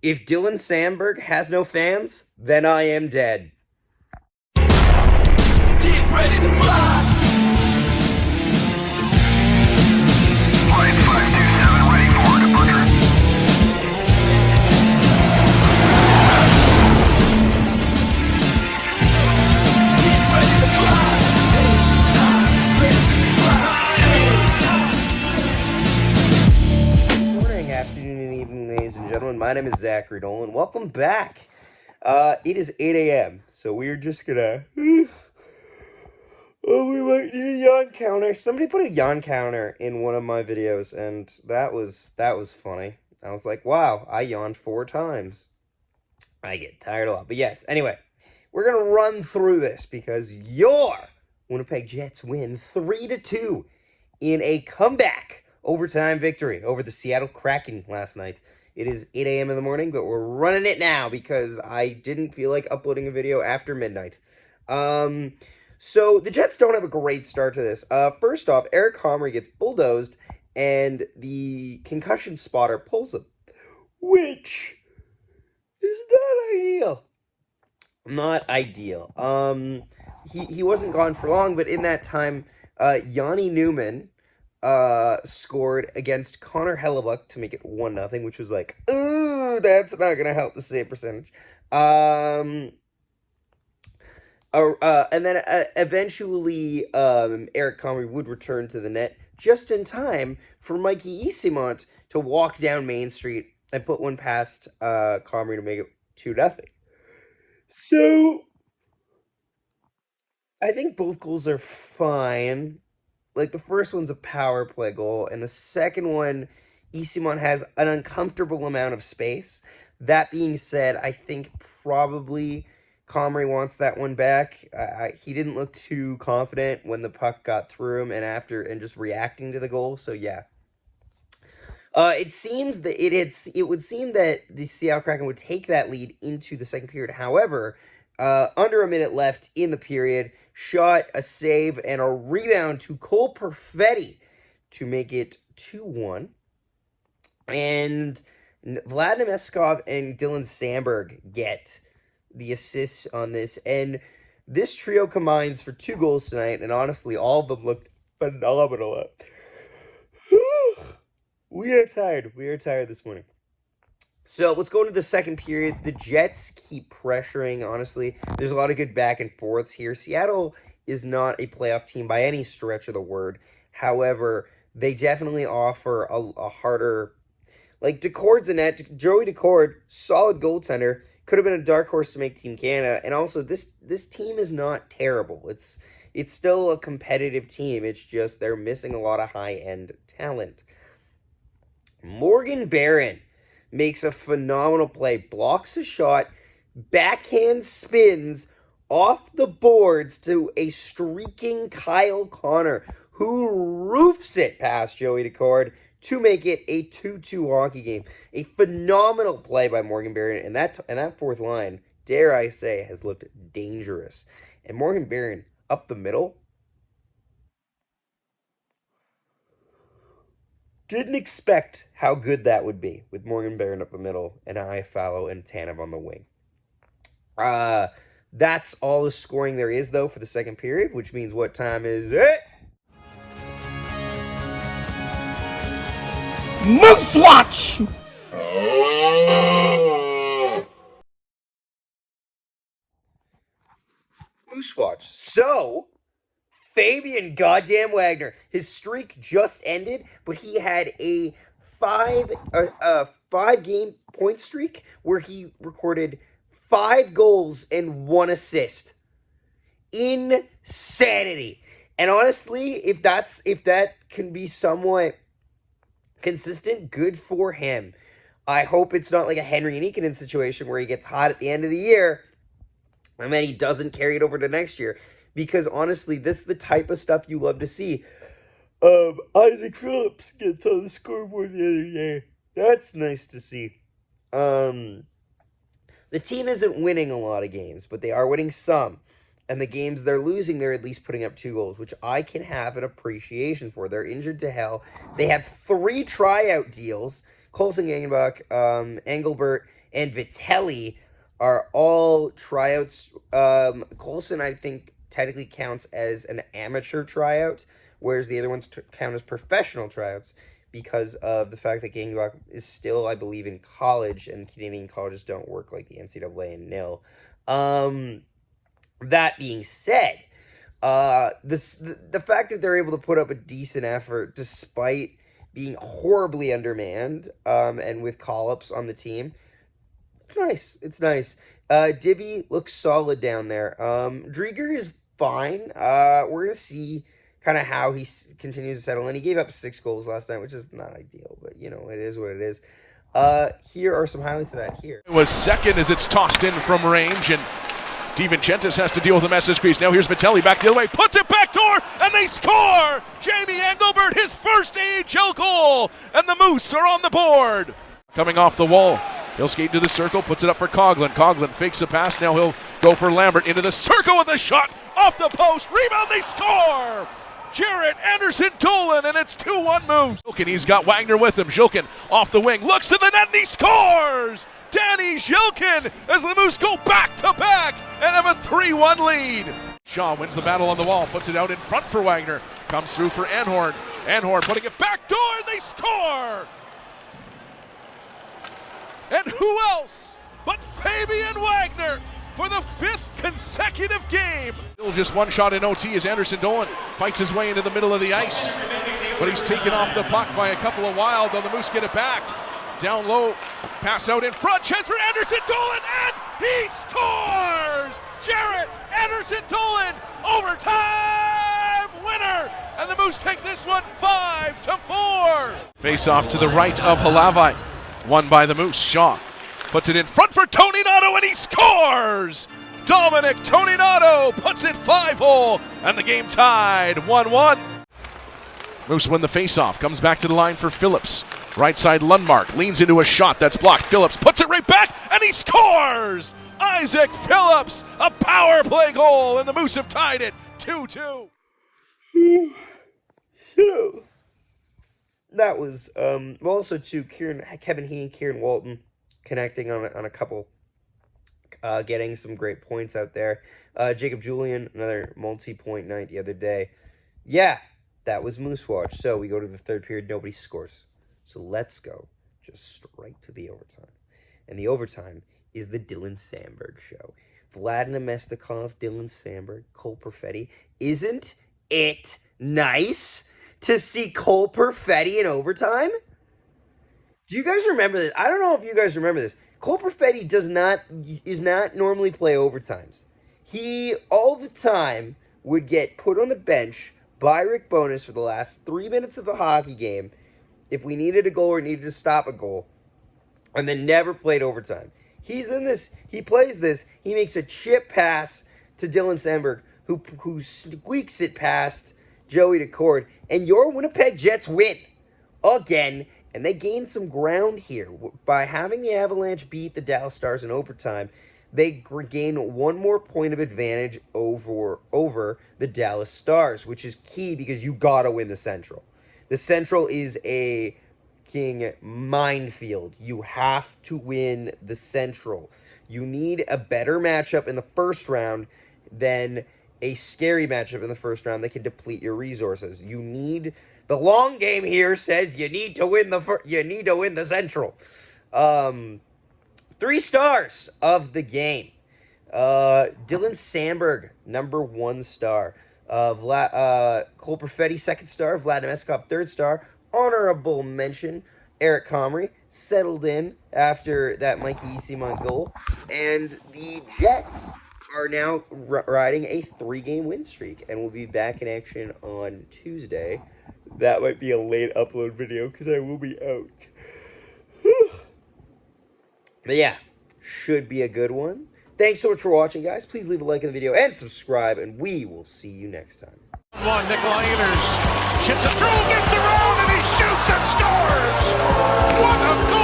If Dylan Samberg has no fans, then I am dead. Get ready to fly. Flight 527 ready for departure. Get ready to fly. Good morning, afternoon, and evening, ladies and gentlemen. My name is Zachary Dolan. Welcome back. It is 8 a.m., so we're just gonna... Oh, we might need a yawn counter. Somebody put a yawn counter in one of my videos, and that was funny. I was like, wow, I yawned 4 times. I get tired a lot. But yes, anyway, we're going to run through this because your Winnipeg Jets win 3-2 in a comeback overtime victory over the Seattle Kraken last night. It is 8 a.m. in the morning, but we're running it now because I didn't feel like uploading a video after midnight. So the Jets don't have a great start to this. First off, Eric Comrie gets bulldozed, and the concussion spotter pulls him, which is not ideal. Not ideal. He wasn't gone for long, but in that time, Yanni Newman scored against Connor Hellebuck to make it 1-0, which was like, ooh, that's not gonna help the save percentage. And then eventually Eric Comrie would return to the net just in time for Mikey Eassimont to walk down Main Street and put one past Comrie to make it 2-0. So I think both goals are fine. Like, the first one's a power play goal, and the second one, Eassimont has an uncomfortable amount of space. That being said, I think probably Comrie wants that one back. He didn't look too confident when the puck got through him and just reacting to the goal. So yeah, it seems that it would seem that the Seattle Kraken would take that lead into the second period. However, under a minute left in the period, shot, a save, and a rebound to Cole Perfetti to make it 2-1. And Vladimir Eskov and Dylan Samberg get the assists on this, and this trio combines for 2 goals tonight, and honestly, all of them looked phenomenal. We are tired this morning. So let's go into the second period. The Jets keep pressuring, honestly. There's a lot of good back and forths here. Seattle is not a playoff team by any stretch of the word. However, they definitely offer a harder... Like, Decord's the net. Joey Decord, solid goaltender, could have been a dark horse to make Team Canada. And also, this team is not terrible. It's still a competitive team. It's just they're missing a lot of high-end talent. Morgan Barron makes a phenomenal play, blocks a shot, backhand spins off the boards to a streaking Kyle Connor, who roofs it past Joey Decord to make it a 2-2 hockey game. A phenomenal play by Morgan Barron, and that fourth line, dare I say, has looked dangerous. And Morgan Barron up the middle, didn't expect how good that would be with Morgan Barron up the middle and Iafallo and Tanev on the wing. That's all the scoring there is, though, for the second period, which means what time is it? Moose Watch! Moose Watch. So, Fabian goddamn Wagner, his streak just ended, but he had a 5-game point streak where he recorded 5 goals and 1 assist. Insanity. And honestly, if that can be somewhat consistent, good for him. I hope it's not like a Henry Nikkanen situation where he gets hot at the end of the year and then he doesn't carry it over to next year. Because honestly, this is the type of stuff you love to see. Isaac Phillips gets on the scoreboard the other day. That's nice to see. The team isn't winning a lot of games, but they are winning some. And the games they're losing, they're at least putting up 2 goals, which I can have an appreciation for. They're injured to hell. They had 3 tryout deals. Colson Gangenbach, Engelbert, and Vitelli are all tryouts. Colson, I think, technically counts as an amateur tryout, whereas the other ones count as professional tryouts because of the fact that Gangbach is still, I believe, in college, and Canadian colleges don't work like the NCAA and NIL. That being said, the fact that they're able to put up a decent effort despite being horribly undermanned, and with call-ups on the team, it's nice. It's nice. Divvy looks solid down there. Drieger is fine. We're gonna see kind of how he continues to settle in. He gave up 6 goals last night, which is not ideal, but you know, it is what it is. Here are some highlights of that here. It was second as it's tossed in from range, and DiVincentis has to deal with the message crease. Now here's Vitelli back the other way, puts it back door, and they score! Jamie Engelbert, his first AHL goal, and the Moose are on the board. Coming off the wall, he'll skate into the circle, puts it up for Coughlin. Coughlin fakes the pass, now he'll go for Lambert into the circle with a shot off the post. Rebound, they score! Jarrett Anderson Dolan, and it's 2-1 Moose. Zhilkin, he's got Wagner with him. Zhilkin off the wing, looks to the net, and he scores! Danny Zhilkin as the Moose go back-to-back and have a 3-1 lead. Shaw wins the battle on the wall, puts it out in front for Wagner. Comes through for Anhorn. Anhorn putting it back door, and they score! And who else but Fabian Wagner for the 5th consecutive game. Still just one shot in OT as Anderson Dolan fights his way into the middle of the ice. But he's taken off the puck by a couple of Wild, though the Moose get it back. Down low, pass out in front, chance for Anderson Dolan, and he scores! Jarrett Anderson Dolan, overtime winner! And the Moose take this one 5-4. Face off to the right of Halavai, won by the Moose. Shaw puts it in front for Tony Nato, and he scores! Dominic Tony Nato puts it 5-hole, and the game tied 1-1. Moose win the face-off, comes back to the line for Phillips. Right side Lundmark leans into a shot that's blocked. Phillips puts it right back, and he scores! Isaac Phillips, a power play goal, and the Moose have tied it 2-2. That was also too Kevin Heaney, Kieran Walton connecting on a couple, getting some great points out there. Jacob Julian, another multi-point night the other day. Yeah, that was Moose Watch. So we go to the third period, nobody scores. So let's go just straight to the overtime. And the overtime is the Dylan Samberg show. Vlad Namestnikov, Dylan Samberg, Cole Perfetti. Isn't it nice to see Cole Perfetti in overtime? Do you guys remember this? I don't know if you guys remember this. Cole Perfetti is not normally play overtimes. He all the time would get put on the bench by Rick Bowness for the last 3 minutes of the hockey game if we needed a goal or needed to stop a goal, and then never played overtime. He's in this, he plays this, he makes a chip pass to Dylan Samberg, who squeaks it past Joey Decord, and your Winnipeg Jets win again, and they gain some ground here. By having the Avalanche beat the Dallas Stars in overtime, they gain one more point of advantage over the Dallas Stars, which is key because you gotta win the Central. The Central is a king minefield. You have to win the Central. You need a better matchup in the first round than a scary matchup in the first round that can deplete your resources. You need the long game here says you need to win the Central. 3 stars of the game. Dylan Samberg, number 1 star. Cole Perfetti, 2nd star. Vlad Namestnikov, 3rd star. Honorable mention, Eric Comrie, settled in after that Mikey Easymont goal. And the Jets are now riding a 3-game win streak and will be back in action on Tuesday. That might be a late upload video because I will be out. But yeah, should be a good one. Thanks so much for watching, guys. Please leave a like in the video and subscribe, and we will see you next time. Nikolai Ehlers chips it through, gets around, and he shoots and scores! What a goal!